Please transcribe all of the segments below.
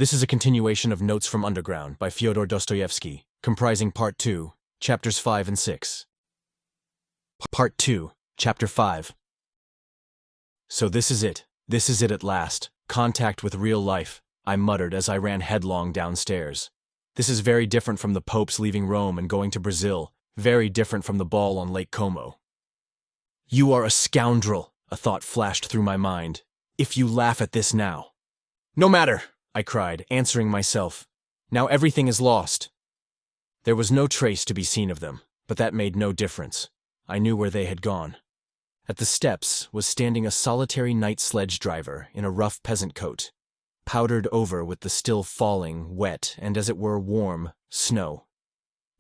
This is a continuation of Notes from Underground by Fyodor Dostoevsky, comprising Part 2, Chapters 5 and 6. Part 2, Chapter 5. So this is it. This is it at last. Contact with real life, I muttered as I ran headlong downstairs. This is very different from the Pope's leaving Rome and going to Brazil, very different from the ball on Lake Como. You are a scoundrel, a thought flashed through my mind. If you laugh at this now. No matter, I cried, answering myself. Now everything is lost. There was no trace to be seen of them, but that made no difference. I knew where they had gone. At the steps was standing a solitary night sledge driver in a rough peasant coat, powdered over with the still falling, wet, and as it were warm, snow.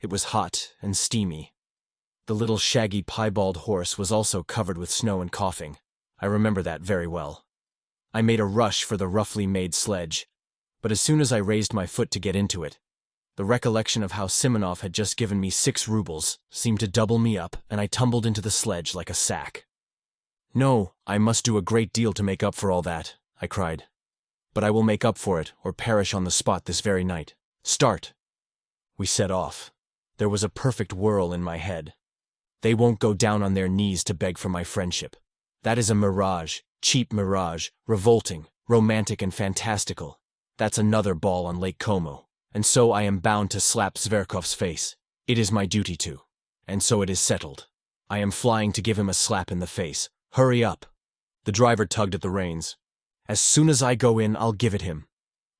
It was hot and steamy. The little shaggy piebald horse was also covered with snow and coughing. I remember that very well. I made a rush for the roughly made sledge, but as soon as I raised my foot to get into it, the recollection of how Simonov had just given me 6 rubles seemed to double me up, and I tumbled into the sledge like a sack. No, I must do a great deal to make up for all that, I cried. But I will make up for it, or perish on the spot this very night. Start! We set off. There was a perfect whirl in my head. They won't go down on their knees to beg for my friendship. That is a mirage, cheap mirage, revolting, romantic and fantastical. That's another ball on Lake Como, and so I am bound to slap Zverkov's face. It is my duty to. And so it is settled. I am flying to give him a slap in the face. Hurry up. The driver tugged at the reins. As soon as I go in, I'll give it him.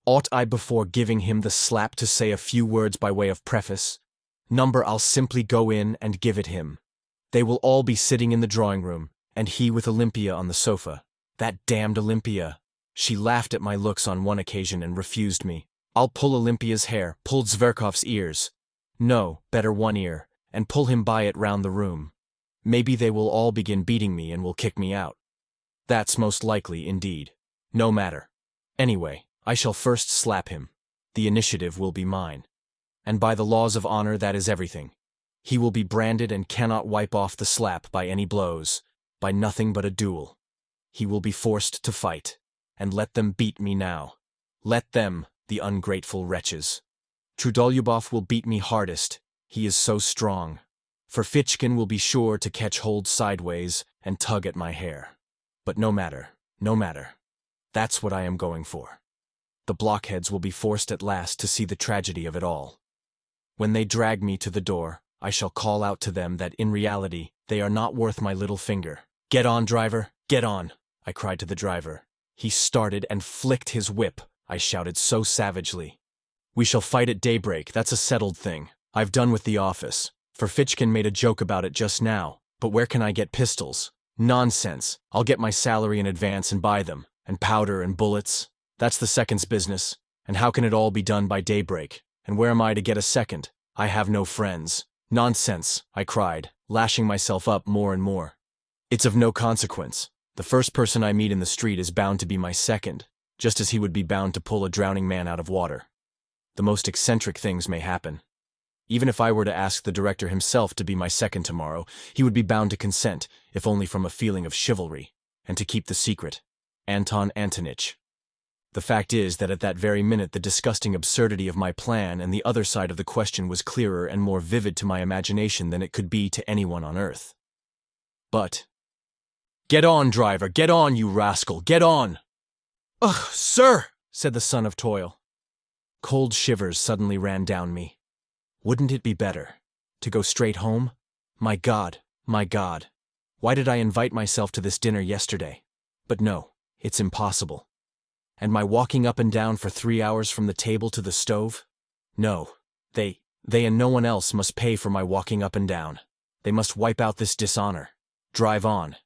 Ought I before giving him the slap to say a few words by way of preface? Number, I'll simply go in and give it him. They will all be sitting in the drawing room, and he with Olympia on the sofa. That damned Olympia. She laughed at my looks on one occasion and refused me. I'll pull Olympia's hair, pull Zverkov's ears. No, better one ear, and pull him by it round the room. Maybe they will all begin beating me and will kick me out. That's most likely, indeed. No matter. Anyway, I shall first slap him. The initiative will be mine. And by the laws of honor, that is everything. He will be branded and cannot wipe off the slap by any blows, by nothing but a duel. He will be forced to fight. And let them beat me now. Let them, the ungrateful wretches. Trudolyubov will beat me hardest. He is so strong. Ferfitchkin will be sure to catch hold sideways and tug at my hair. But no matter, no matter. That's what I am going for. The blockheads will be forced at last to see the tragedy of it all. When they drag me to the door, I shall call out to them that in reality they are not worth my little finger. Get on, driver, get on, I cried to the driver. He started and flicked his whip, I shouted so savagely. We shall fight at daybreak, that's a settled thing. I've done with the office. Ferfitchkin made a joke about it just now, but where can I get pistols? Nonsense, I'll get my salary in advance and buy them, and powder and bullets. That's the second's business. And how can it all be done by daybreak? And where am I to get a second? I have no friends. Nonsense, I cried, lashing myself up more and more. It's of no consequence. The first person I meet in the street is bound to be my second, just as he would be bound to pull a drowning man out of water. The most eccentric things may happen. Even if I were to ask the director himself to be my second tomorrow, he would be bound to consent, if only from a feeling of chivalry, and to keep the secret. Anton Antonitch. The fact is that at that very minute the disgusting absurdity of my plan and the other side of the question was clearer and more vivid to my imagination than it could be to anyone on earth. But, "Get on, driver, get on, you rascal, get on!" "Ugh, sir," said the son of toil. Cold shivers suddenly ran down me. Wouldn't it be better to go straight home? My God, why did I invite myself to this dinner yesterday? But no, it's impossible. And my walking up and down for 3 hours from the table to the stove? No, they and no one else must pay for my walking up and down. They must wipe out this dishonor. Drive on.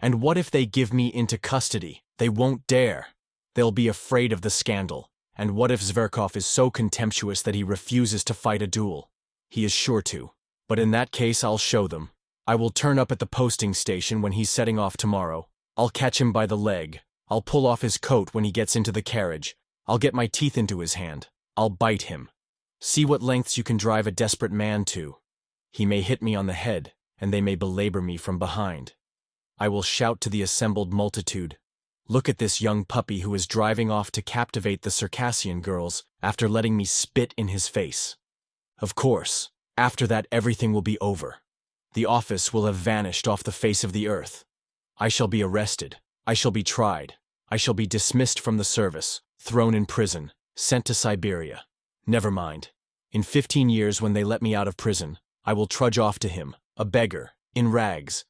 And what if they give me into custody? They won't dare. They'll be afraid of the scandal. And what if Zverkov is so contemptuous that he refuses to fight a duel? He is sure to. But in that case I'll show them. I will turn up at the posting station when he's setting off tomorrow. I'll catch him by the leg. I'll pull off his coat when he gets into the carriage. I'll get my teeth into his hand. I'll bite him. See what lengths you can drive a desperate man to. He may hit me on the head, and they may belabor me from behind. I will shout to the assembled multitude, Look at this young puppy who is driving off to captivate the Circassian girls after letting me spit in his face. Of course, after that everything will be over. The office will have vanished off the face of the earth. I shall be arrested. I shall be tried. I shall be dismissed from the service, thrown in prison, sent to Siberia. Never mind. In 15 years, when they let me out of prison, I will trudge off to him, a beggar, in rags.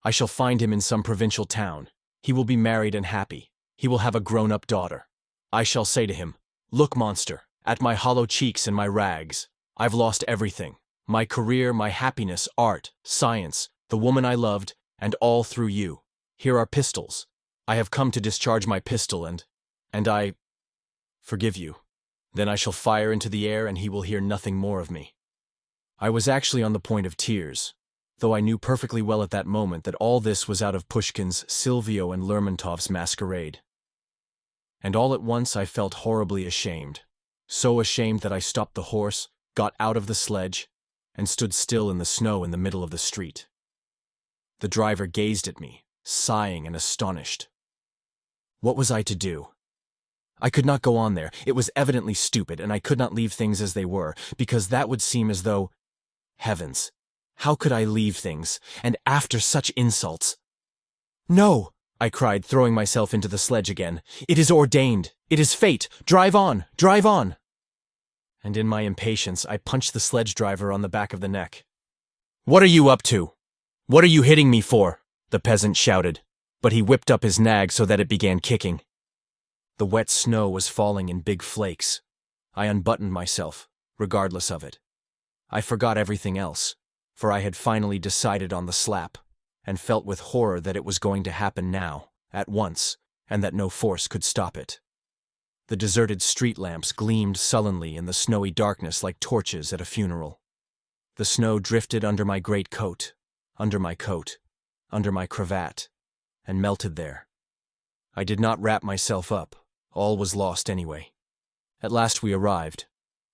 I shall find him in some provincial town. He will be married and happy. He will have a grown-up daughter. I shall say to him, "Look, monster, at my hollow cheeks and my rags. I've lost everything. My career, my happiness, art, science, the woman I loved, and all through you. Here are pistols. I have come to discharge my pistol and I forgive you. Then I shall fire into the air and he will hear nothing more of me." I was actually on the point of tears, though I knew perfectly well at that moment that all this was out of Pushkin's Silvio and Lermontov's masquerade. And all at once I felt horribly ashamed, so ashamed that I stopped the horse, got out of the sledge, and stood still in the snow in the middle of the street. The driver gazed at me, sighing and astonished. What was I to do? I could not go on there. It was evidently stupid, and I could not leave things as they were, because that would seem as though... Heavens, how could I leave things, and after such insults? "No!" I cried, throwing myself into the sledge again. "It is ordained. It is fate. Drive on! Drive on!" And in my impatience, I punched the sledge driver on the back of the neck. "What are you up to? What are you hitting me for?" the peasant shouted, but he whipped up his nag so that it began kicking. The wet snow was falling in big flakes. I unbuttoned myself, regardless of it. I forgot everything else, for I had finally decided on the slap, and felt with horror that it was going to happen now, at once, and that no force could stop it. The deserted street lamps gleamed sullenly in the snowy darkness like torches at a funeral. The snow drifted under my great coat, under my coat, under my cravat, and melted there. I did not wrap myself up. All was lost anyway. At last we arrived.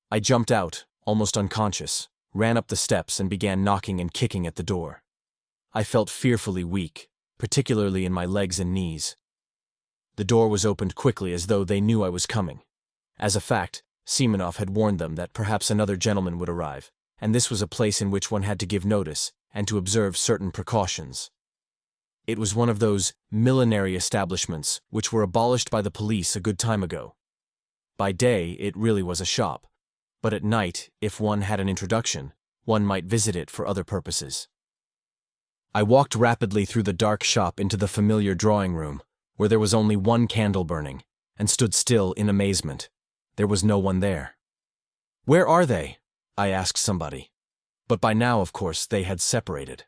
I jumped out, almost unconscious, ran up the steps and began knocking and kicking at the door. I felt fearfully weak, particularly in my legs and knees. The door was opened quickly as though they knew I was coming. As a fact, Simonov had warned them that perhaps another gentleman would arrive, and this was a place in which one had to give notice and to observe certain precautions. It was one of those millinery establishments which were abolished by the police a good time ago. By day, it really was a shop, but at night, if one had an introduction, one might visit it for other purposes. I walked rapidly through the dark shop into the familiar drawing room, where there was only one candle burning, and stood still in amazement. There was no one there. "Where are they?" I asked somebody. But by now, of course, they had separated.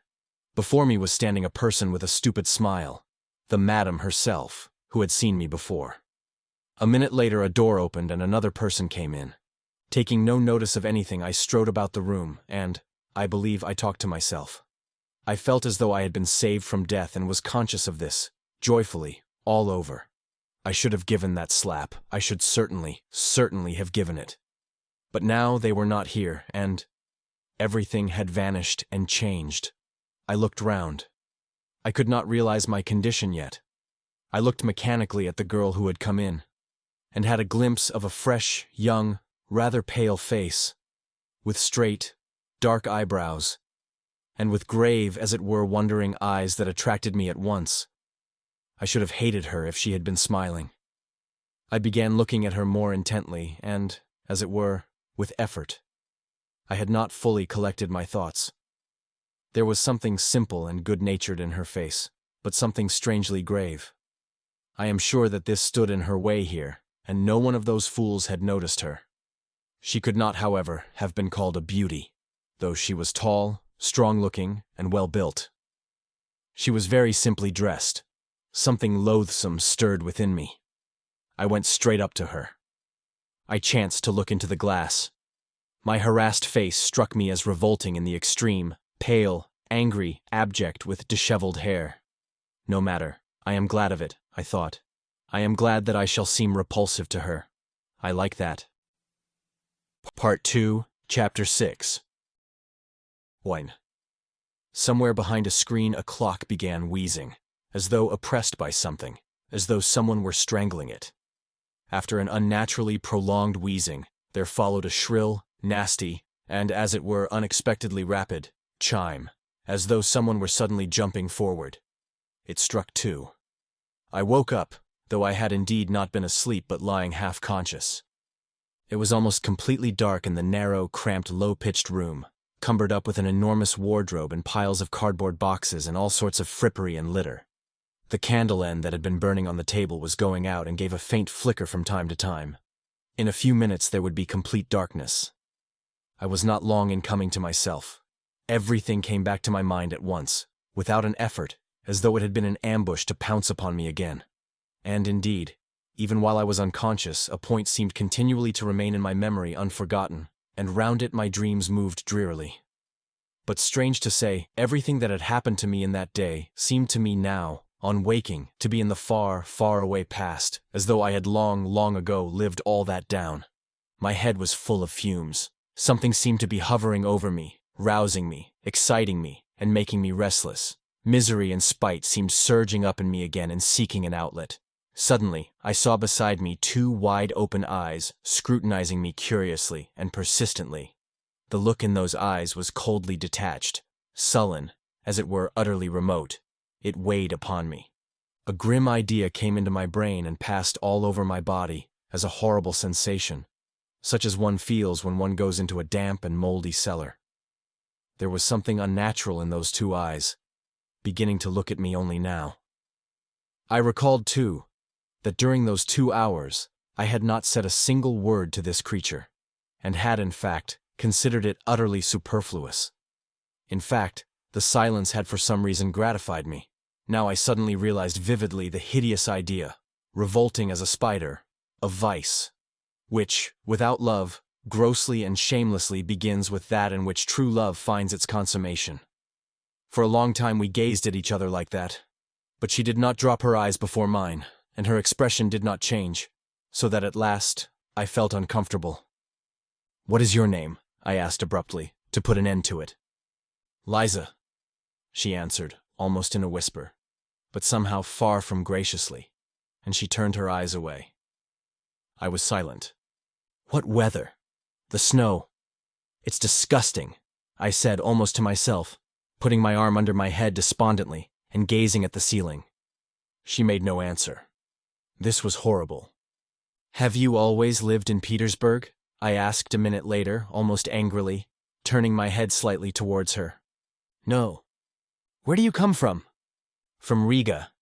Before me was standing a person with a stupid smile, the madam herself, who had seen me before. A minute later, a door opened and another person came in. Taking no notice of anything, I strode about the room and, I believe, I talked to myself. I felt as though I had been saved from death and was conscious of this, joyfully, all over. I should have given that slap. I should certainly have given it. But now they were not here, and everything had vanished and changed. I looked round. I could not realize my condition yet. I looked mechanically at the girl who had come in, and had a glimpse of a fresh, young, rather pale face, with straight, dark eyebrows, and with grave, as it were, wondering eyes that attracted me at once. I should have hated her if she had been smiling. I began looking at her more intently and, as it were, with effort. I had not fully collected my thoughts. There was something simple and good-natured in her face, but something strangely grave. I am sure that this stood in her way here, and no one of those fools had noticed her. She could not, however, have been called a beauty, though she was tall, strong-looking, and well-built. She was very simply dressed. Something loathsome stirred within me. I went straight up to her. I chanced to look into the glass. My harassed face struck me as revolting in the extreme, pale, angry, abject, with disheveled hair. No matter, I am glad of it, I thought. I am glad that I shall seem repulsive to her. I like that. Part 2, Chapter 6. 1. Somewhere behind a screen a clock began wheezing, as though oppressed by something, as though someone were strangling it. After an unnaturally prolonged wheezing, there followed a shrill, nasty, and, as it were, unexpectedly rapid chime, as though someone were suddenly jumping forward. It struck 2. I woke up, though I had indeed not been asleep but lying half-conscious. It was almost completely dark in the narrow, cramped, low-pitched room, cumbered up with an enormous wardrobe and piles of cardboard boxes and all sorts of frippery and litter. The candle end that had been burning on the table was going out and gave a faint flicker from time to time. In a few minutes there would be complete darkness. I was not long in coming to myself. Everything came back to my mind at once, without an effort, as though it had been an ambush to pounce upon me again. And indeed, even while I was unconscious, a point seemed continually to remain in my memory unforgotten, and round it my dreams moved drearily. But strange to say, everything that had happened to me in that day seemed to me now, on waking, to be in the far, far away past, as though I had long, long ago lived all that down. My head was full of fumes. Something seemed to be hovering over me, rousing me, exciting me, and making me restless. Misery and spite seemed surging up in me again and seeking an outlet. Suddenly, I saw beside me 2 wide-open eyes, scrutinizing me curiously and persistently. The look in those eyes was coldly detached, sullen, as it were utterly remote. It weighed upon me. A grim idea came into my brain and passed all over my body as a horrible sensation, such as one feels when one goes into a damp and moldy cellar. There was something unnatural in those 2 eyes, beginning to look at me only now. I recalled, too, that during those 2 hours I had not said a single word to this creature, and had, in fact, considered it utterly superfluous. In fact, the silence had for some reason gratified me. Now I suddenly realized vividly the hideous idea, revolting as a spider, of vice, which, without love, grossly and shamelessly begins with that in which true love finds its consummation. For a long time we gazed at each other like that, but she did not drop her eyes before mine, and her expression did not change, so that at last I felt uncomfortable. "What is your name?" I asked abruptly, to put an end to it. "Liza," she answered, almost in a whisper, but somehow far from graciously, and she turned her eyes away. I was silent. "What weather! The snow! It's disgusting," I said almost to myself, putting my arm under my head despondently and gazing at the ceiling. She made no answer. This was horrible. "Have you always lived in Petersburg?" I asked a minute later, almost angrily, turning my head slightly towards her. "No." "Where do you come from?" "From Riga,"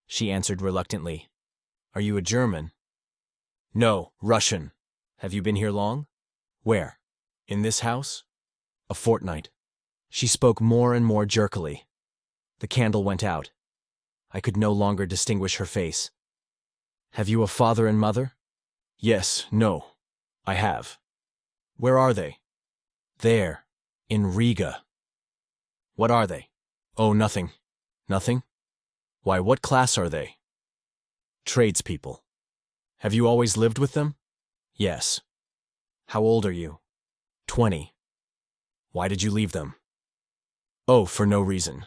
she answered reluctantly. "Are you a German?" "No, Russian." "Have you been here long?" "Where? In this house?" "A fortnight." She spoke more and more jerkily. The candle went out. I could no longer distinguish her face. "Have you a father and mother?" "Yes, no. I have." "Where are they?" "There, in Riga." "What are they?" "Oh, nothing." "Nothing? Why, what class are they?" "Tradespeople." "Have you always lived with them?" "Yes." "How old are you?" 20. "Why did you leave them?" "Oh, for no reason."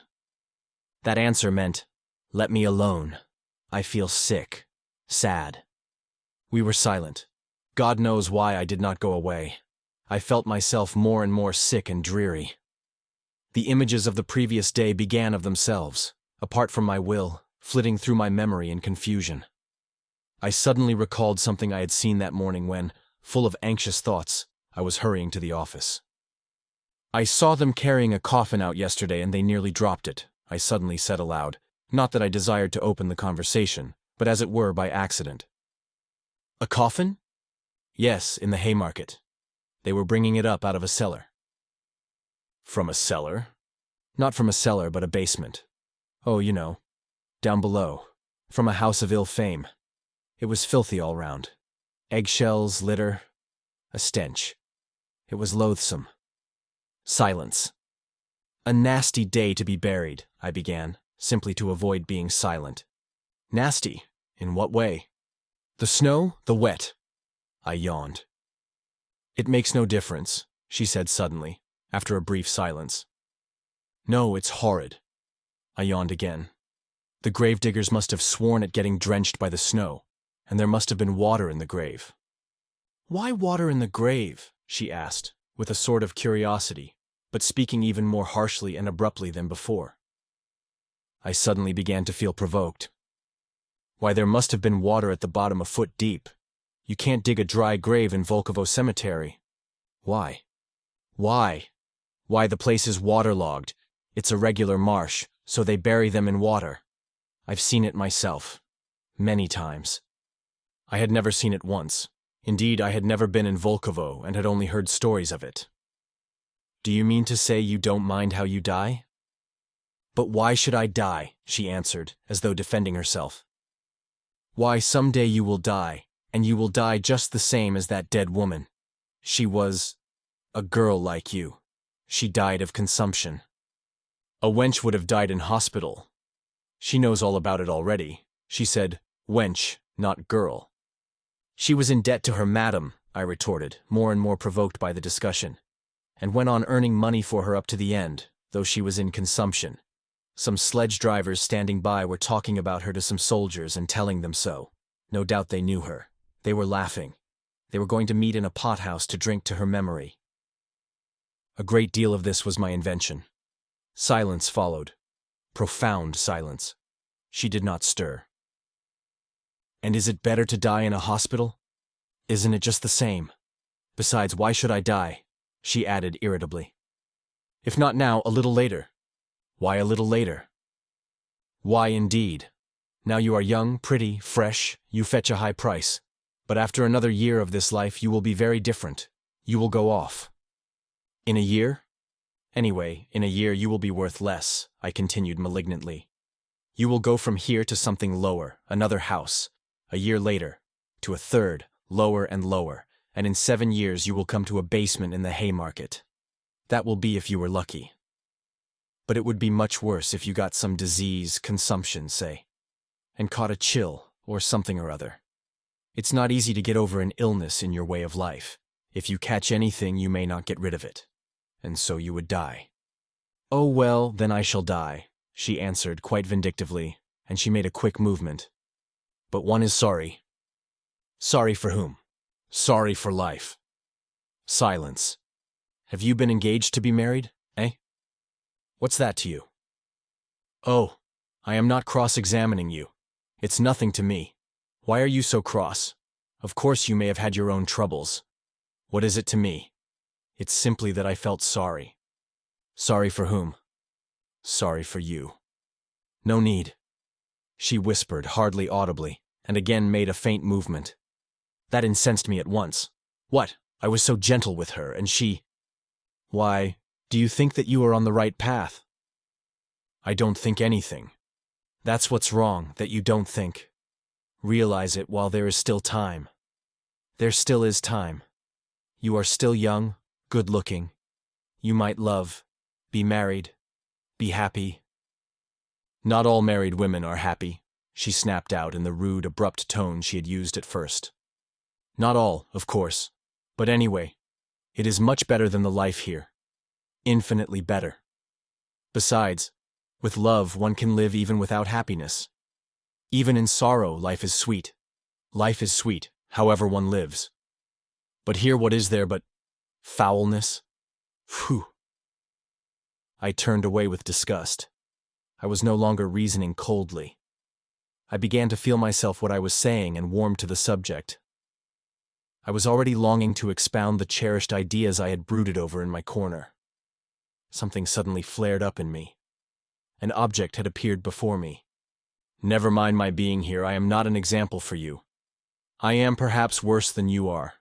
That answer meant, "Let me alone. I feel sick, sad." We were silent. God knows why I did not go away. I felt myself more and more sick and dreary. The images of the previous day began of themselves, apart from my will, flitting through my memory in confusion. I suddenly recalled something I had seen that morning when, full of anxious thoughts, I was hurrying to the office. "I saw them carrying a coffin out yesterday and they nearly dropped it," I suddenly said aloud, not that I desired to open the conversation, but as it were by accident. "A coffin?" "Yes, in the Haymarket. They were bringing it up out of a cellar." "From a cellar?" "Not from a cellar, but a basement. Oh, you know, down below, from a house of ill fame. It was filthy all round. Eggshells, litter, a stench. It was loathsome." Silence. "A nasty day to be buried," I began, simply to avoid being silent. "Nasty? In what way?" "The snow, the wet." I yawned. "It makes no difference," she said suddenly, after a brief silence. "No, it's horrid." I yawned again. The gravediggers must have sworn at getting drenched by the snow, and there must have been water in the grave. "Why water in the grave?" she asked, with a sort of curiosity, but speaking even more harshly and abruptly than before. I suddenly began to feel provoked. "Why, there must have been water at the bottom a foot deep. You can't dig a dry grave in Volkovo Cemetery." "Why? Why? Why, the place is waterlogged. It's a regular marsh, so they bury them in water. I've seen it myself. Many times." I had never seen it once. Indeed, I had never been in Volkovo and had only heard stories of it. "Do you mean to say you don't mind how you die?" "But why should I die?" she answered, as though defending herself. "Why, someday you will die, and you will die just the same as that dead woman. She was a girl like you. She died of consumption. A wench would have died in hospital. She knows all about it already." She said, "wench, not girl." "She was in debt to her madam," I retorted, more and more provoked by the discussion, "and went on earning money for her up to the end, though she was in consumption. Some sledge drivers standing by were talking about her to some soldiers and telling them so. No doubt they knew her. They were laughing. They were going to meet in a pothouse to drink to her memory." A great deal of this was my invention. Silence followed. Profound silence. She did not stir. "And is it better to die in a hospital? Isn't it just the same? Besides, why should I die?" she added irritably. "If not now, a little later." "Why a little later?" "Why indeed? Now you are young, pretty, fresh, you fetch a high price. But after another year of this life you will be very different. You will go off." "In a year? Anyway, in a year you will be worth less," I continued malignantly. "You will go from here to something lower, another house. A year later, to a third, lower and lower, and in 7 years you will come to a basement in the Haymarket. That will be if you were lucky. But it would be much worse if you got some disease, consumption, say, and caught a chill or something or other. It's not easy to get over an illness in your way of life. If you catch anything, you may not get rid of it, and so you would die." "Oh well, then I shall die," she answered quite vindictively, and she made a quick movement. "But one is sorry." "Sorry for whom?" "Sorry for life." Silence. "Have you been engaged to be married, eh? What's that to you?" "Oh, I am not cross-examining you. It's nothing to me. Why are you so cross? Of course you may have had your own troubles. What is it to me? It's simply that I felt sorry." "Sorry for whom?" "Sorry for you." "No need," she whispered, hardly audibly, and again made a faint movement. That incensed me at once. What? I was so gentle with her, and she— "Why, do you think that you are on the right path?" "I don't think anything." "That's what's wrong, that you don't think. Realize it while there is still time. There still is time. You are still young, good-looking. You might love, be married, be happy." "Not all married women are happy," she snapped out in the rude, abrupt tone she had used at first. "Not all, of course. But anyway, it is much better than the life here. Infinitely better. Besides, with love one can live even without happiness. Even in sorrow life is sweet. Life is sweet, however one lives. But here what is there but foulness? Phew." I turned away with disgust. I was no longer reasoning coldly. I began to feel myself what I was saying and warmed to the subject. I was already longing to expound the cherished ideas I had brooded over in my corner. Something suddenly flared up in me. An object had appeared before me. "Never mind my being here, I am not an example for you. I am perhaps worse than you are.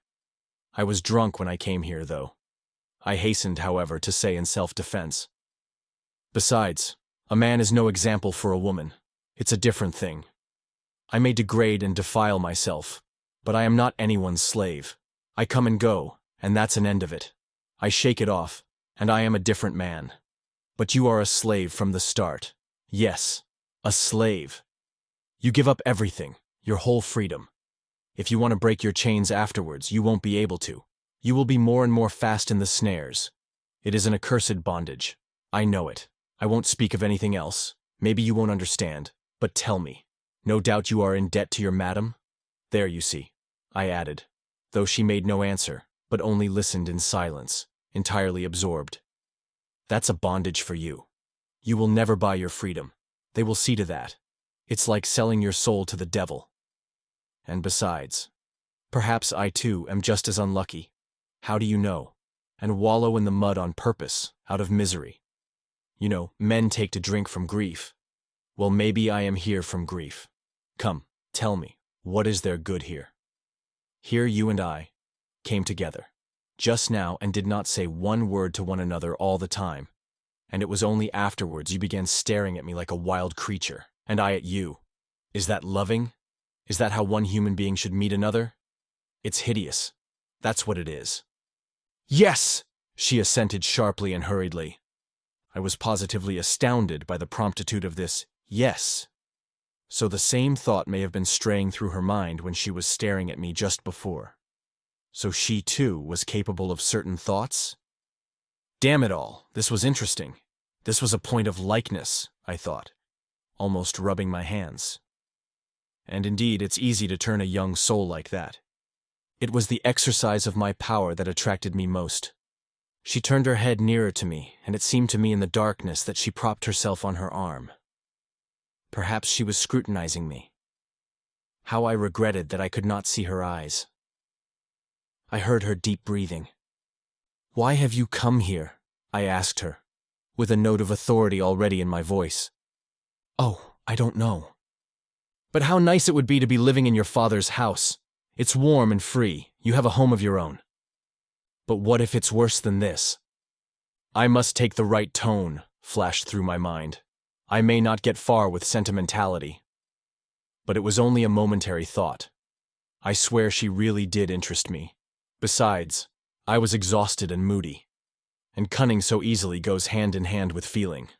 I was drunk when I came here, though," I hastened, however, to say in self-defense. "Besides, a man is no example for a woman. It's a different thing. I may degrade and defile myself, but I am not anyone's slave. I come and go, and that's an end of it. I shake it off, and I am a different man. But you are a slave from the start. Yes, a slave. You give up everything, your whole freedom. If you want to break your chains afterwards, you won't be able to. You will be more and more fast in the snares. It is an accursed bondage. I know it. I won't speak of anything else. Maybe you won't understand, But tell me, no doubt you are in debt to your madam? There you see, I added, though she made no answer, but only listened in silence, entirely absorbed. That's a bondage for you. You will never buy your freedom. They will see to that. It's like selling your soul to the devil. And besides, perhaps I too am just as unlucky. How do you know? And wallow in the mud on purpose, out of misery. You know, men take to drink from grief. Well, maybe I am here from grief. Come, tell me, what is there good here? Here you and I came together, just now, and did not say one word to one another all the time. And it was only afterwards you began staring at me like a wild creature, and I at you. Is that loving? Is that how one human being should meet another? It's hideous. That's what it is. Yes, she assented sharply and hurriedly. I was positively astounded by the promptitude of this yes. So the same thought may have been straying through her mind when she was staring at me just before. So she, too, was capable of certain thoughts? Damn it all, this was interesting. This was a point of likeness, I thought, almost rubbing my hands. And indeed, it's easy to turn a young soul like that. It was the exercise of my power that attracted me most. She turned her head nearer to me, and it seemed to me in the darkness that she propped herself on her arm. Perhaps she was scrutinizing me. How I regretted that I could not see her eyes. I heard her deep breathing. "Why have you come here?" I asked her, with a note of authority already in my voice. "Oh, I don't know." "But how nice it would be to be living in your father's house. It's warm and free. You have a home of your own." "But what if it's worse than this?" I must take the right tone, flashed through my mind. I may not get far with sentimentality. But it was only a momentary thought. I swear she really did interest me. Besides, I was exhausted and moody. And cunning so easily goes hand in hand with feeling.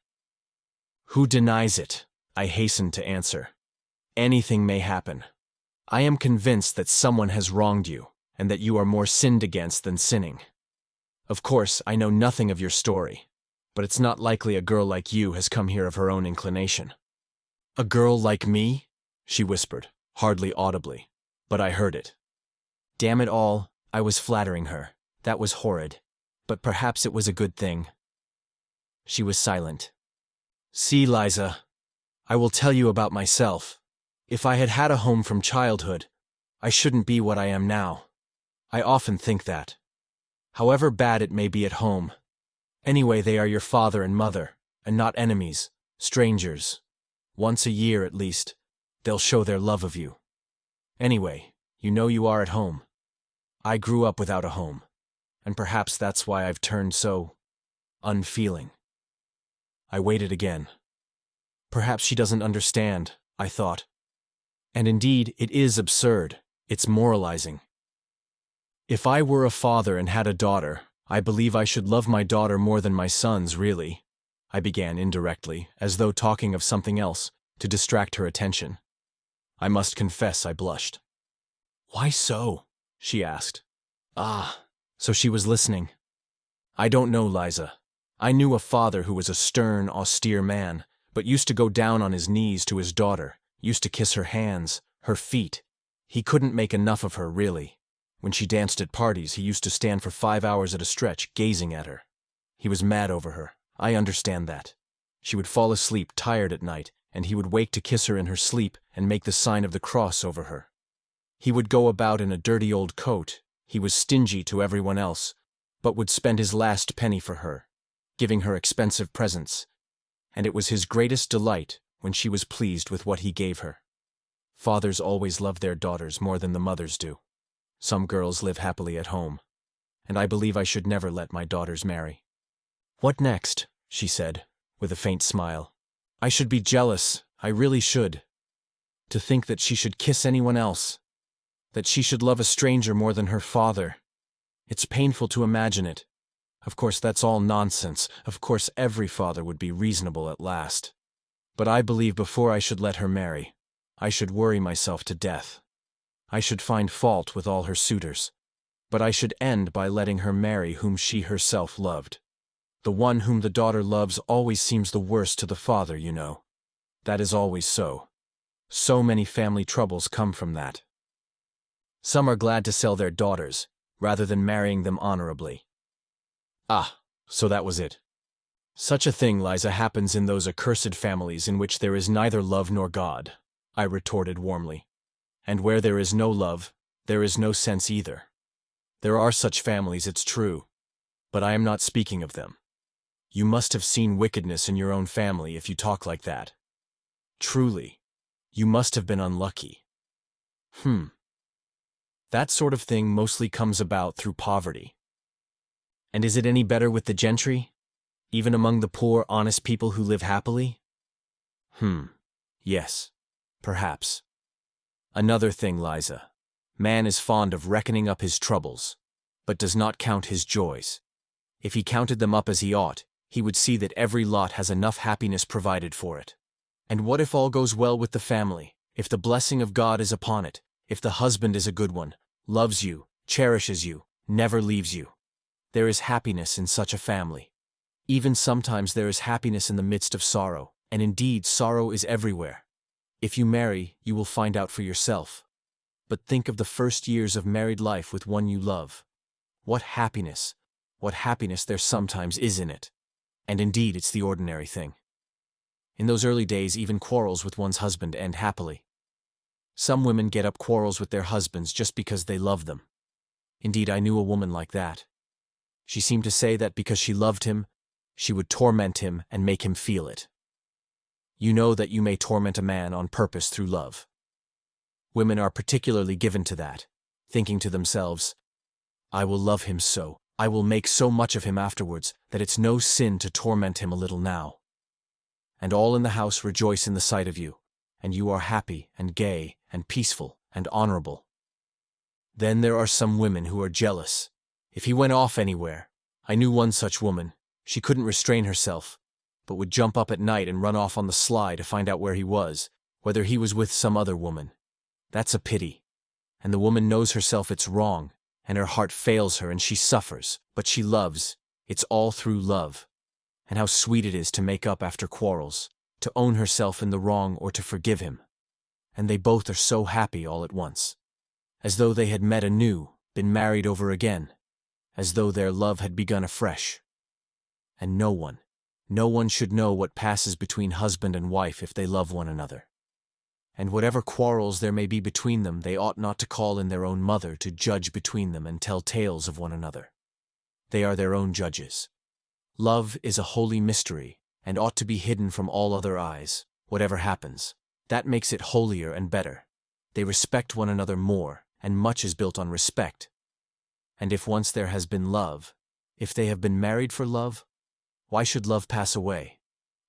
"Who denies it?" I hastened to answer. "Anything may happen. I am convinced that someone has wronged you, and that you are more sinned against than sinning. Of course, I know nothing of your story, but it's not likely a girl like you has come here of her own inclination." "A girl like me?" she whispered, hardly audibly, but I heard it. Damn it all, I was flattering her. That was horrid, but perhaps it was a good thing. She was silent. "See, Liza, I will tell you about myself. If I had had a home from childhood, I shouldn't be what I am now. I often think that. However bad it may be at home. Anyway, they are your father and mother, and not enemies, strangers. Once a year, at least, they'll show their love of you. Anyway, you know you are at home. I grew up without a home, and perhaps that's why I've turned so unfeeling." I waited again. Perhaps she doesn't understand, I thought. And indeed, it is absurd. It's moralizing. If I were a father and had a daughter, I believe I should love my daughter more than my sons, really, I began indirectly, as though talking of something else, to distract her attention. I must confess I blushed. "Why so?" she asked. Ah, so she was listening. "I don't know, Liza. I knew a father who was a stern, austere man, but used to go down on his knees to his daughter, used to kiss her hands, her feet. He couldn't make enough of her, really. When she danced at parties, he used to stand for 5 hours at a stretch, gazing at her. He was mad over her. I understand that. She would fall asleep tired at night, and he would wake to kiss her in her sleep and make the sign of the cross over her. He would go about in a dirty old coat. He was stingy to everyone else, but would spend his last penny for her, giving her expensive presents. And it was his greatest delight when she was pleased with what he gave her. Fathers always love their daughters more than the mothers do. Some girls live happily at home, and I believe I should never let my daughters marry." "What next?" she said, with a faint smile. "I should be jealous, I really should. To think that she should kiss anyone else, that she should love a stranger more than her father. It's painful to imagine it. Of course, that's all nonsense. Of course, every father would be reasonable at last. But I believe before I should let her marry, I should worry myself to death. I should find fault with all her suitors, but I should end by letting her marry whom she herself loved. The one whom the daughter loves always seems the worse to the father, you know. That is always so. So many family troubles come from that. Some are glad to sell their daughters, rather than marrying them honorably. Ah, so that was it. Such a thing, Liza, happens in those accursed families in which there is neither love nor God, I retorted warmly. And where there is no love, there is no sense either. There are such families, it's true, but I am not speaking of them. You must have seen wickedness in your own family if you talk like that. Truly, you must have been unlucky. That sort of thing mostly comes about through poverty. And is it any better with the gentry? Even among the poor, honest people who live happily? Yes, perhaps. Another thing, Liza. Man is fond of reckoning up his troubles, but does not count his joys. If he counted them up as he ought, he would see that every lot has enough happiness provided for it. And what if all goes well with the family, if the blessing of God is upon it, if the husband is a good one, loves you, cherishes you, never leaves you? There is happiness in such a family. Even sometimes there is happiness in the midst of sorrow, and indeed sorrow is everywhere. If you marry, you will find out for yourself. But think of the first years of married life with one you love. What happiness there sometimes is in it. And indeed it's the ordinary thing. In those early days, even quarrels with one's husband end happily. Some women get up quarrels with their husbands just because they love them. Indeed, I knew a woman like that. She seemed to say that because she loved him, she would torment him and make him feel it. You know that you may torment a man on purpose through love. Women are particularly given to that, thinking to themselves, I will love him so, I will make so much of him afterwards that it's no sin to torment him a little now. And all in the house rejoice in the sight of you, and you are happy and gay and peaceful and honorable. Then there are some women who are jealous. If he went off anywhere, I knew one such woman, she couldn't restrain herself, but would jump up at night and run off on the sly to find out where he was, whether he was with some other woman. That's a pity. And the woman knows herself it's wrong, and her heart fails her and she suffers, but she loves. It's all through love. And how sweet it is to make up after quarrels, to own herself in the wrong or to forgive him. And they both are so happy all at once. As though they had met anew, been married over again. As though their love had begun afresh. And no one should know what passes between husband and wife if they love one another. And whatever quarrels there may be between them, they ought not to call in their own mother to judge between them and tell tales of one another. They are their own judges. Love is a holy mystery, and ought to be hidden from all other eyes, whatever happens. That makes it holier and better. They respect one another more, and much is built on respect. And if once there has been love, if they have been married for love, why should love pass away?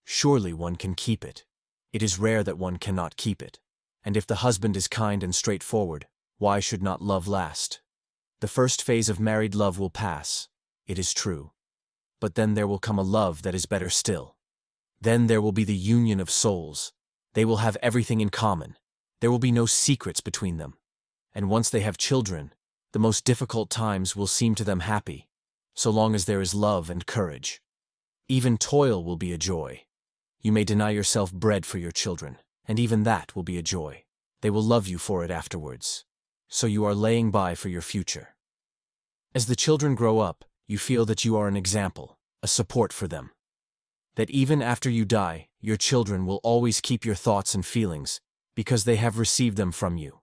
Surely one can keep it. It is rare that one cannot keep it. And if the husband is kind and straightforward, why should not love last? The first phase of married love will pass, it is true. But then there will come a love that is better still. Then there will be the union of souls. They will have everything in common. There will be no secrets between them. And once they have children, the most difficult times will seem to them happy, so long as there is love and courage. Even toil will be a joy. You may deny yourself bread for your children, and even that will be a joy. They will love you for it afterwards. So you are laying by for your future. As the children grow up, you feel that you are an example, a support for them. That even after you die, your children will always keep your thoughts and feelings, because they have received them from you.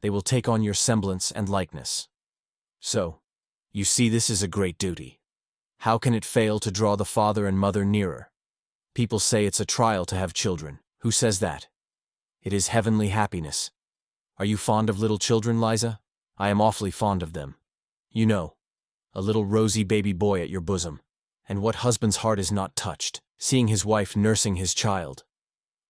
They will take on your semblance and likeness. So, you see, this is a great duty. How can it fail to draw the father and mother nearer? People say it's a trial to have children. Who says that? It is heavenly happiness. Are you fond of little children, Liza? I am awfully fond of them. You know, a little rosy baby boy at your bosom. And what husband's heart is not touched, seeing his wife nursing his child?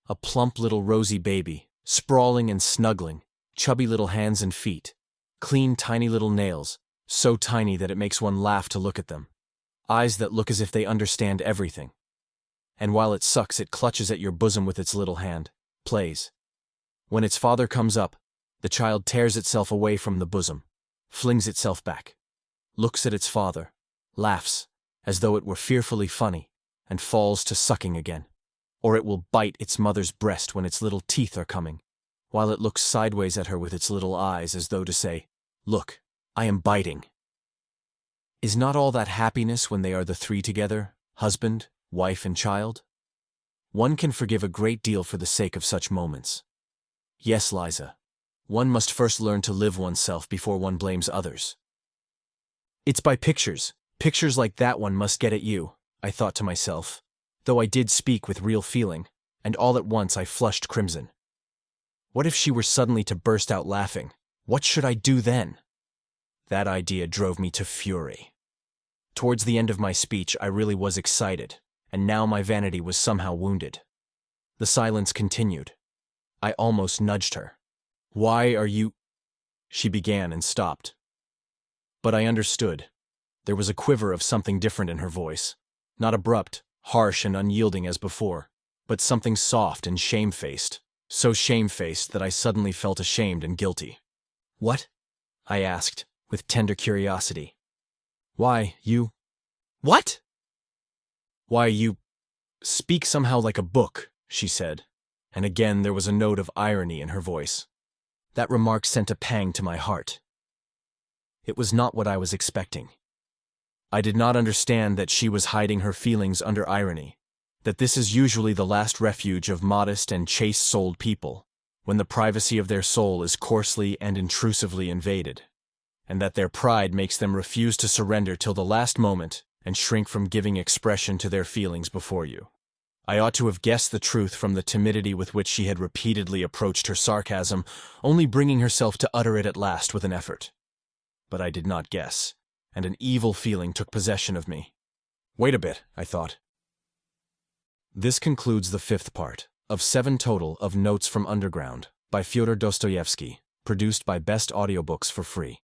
A plump little rosy baby, sprawling and snuggling, chubby little hands and feet, clean tiny little nails, so tiny that it makes one laugh to look at them. Eyes that look as if they understand everything. And while it sucks, it clutches at your bosom with its little hand, plays. When its father comes up, the child tears itself away from the bosom, flings itself back, looks at its father, laughs, as though it were fearfully funny, and falls to sucking again. Or it will bite its mother's breast when its little teeth are coming, while it looks sideways at her with its little eyes as though to say, "Look, I am biting." Is not all that happiness when they are the three together, husband, wife, and child? One can forgive a great deal for the sake of such moments. Yes, Liza. One must first learn to live oneself before one blames others. It's by pictures like that one must get at you, I thought to myself, though I did speak with real feeling, and all at once I flushed crimson. What if she were suddenly to burst out laughing? What should I do then? That idea drove me to fury. Towards the end of my speech, I really was excited, and now my vanity was somehow wounded. The silence continued. I almost nudged her. "Why are you—" she began and stopped. But I understood. There was a quiver of something different in her voice, not abrupt, harsh, and unyielding as before, but something soft and shamefaced, so shamefaced that I suddenly felt ashamed and guilty. "What?" I asked, with tender curiosity. "Why, you—" "What?" "Why, you speak somehow like a book," she said, and again there was a note of irony in her voice. That remark sent a pang to my heart. It was not what I was expecting. I did not understand that she was hiding her feelings under irony, that this is usually the last refuge of modest and chaste-souled people, when the privacy of their soul is coarsely and intrusively invaded, and that their pride makes them refuse to surrender till the last moment and shrink from giving expression to their feelings before you. I ought to have guessed the truth from the timidity with which she had repeatedly approached her sarcasm, only bringing herself to utter it at last with an effort. But I did not guess, and an evil feeling took possession of me. Wait a bit, I thought. This concludes the 5th part, of 7 total, of Notes from Underground, by Fyodor Dostoevsky, produced by Best Audiobooks for free.